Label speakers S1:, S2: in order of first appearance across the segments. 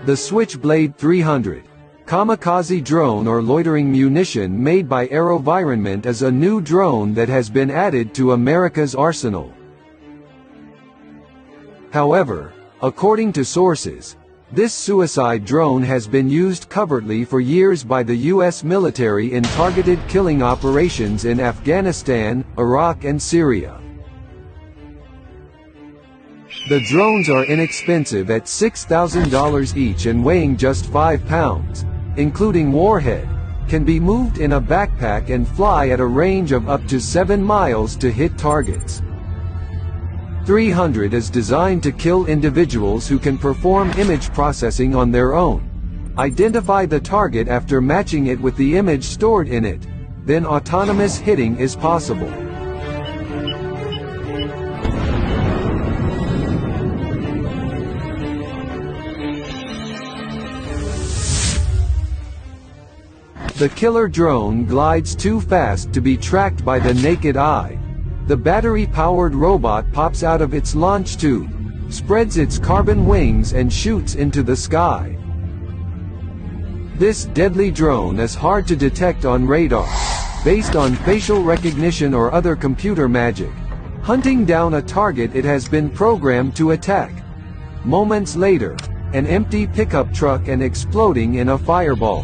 S1: The Switchblade 300 kamikaze drone or loitering munition made by AeroVironment is a new drone that has been added to America's arsenal. However, according to sources, this suicide drone has been used covertly for years by the U.S. military in targeted killing operations in Afghanistan, Iraq and Syria. The drones are inexpensive at $6,000 each and weighing just 5 pounds, including warhead, can be moved in a backpack and fly at a range of up to 7 miles to hit targets. 300 is designed to kill individuals who can perform image processing on their own, identify the target after matching it with the image stored in it, then autonomous hitting is possible. The killer drone glides too fast to be tracked by the naked eye. The battery-powered robot pops out of its launch tube, spreads its carbon wings and shoots into the sky. This deadly drone is hard to detect on radar, based on facial recognition or other computer magic, hunting down a target it has been programmed to attack. Moments later, an empty pickup truck and exploding in a fireball.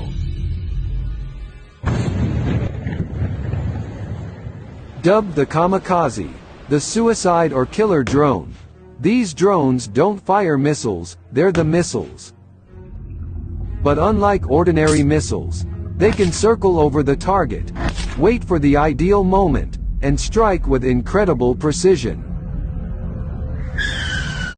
S1: Dubbed the kamikaze, the suicide or killer drone, these drones don't fire missiles, they're the missiles. But unlike ordinary missiles, they can circle over the target, wait for the ideal moment, and strike with incredible precision.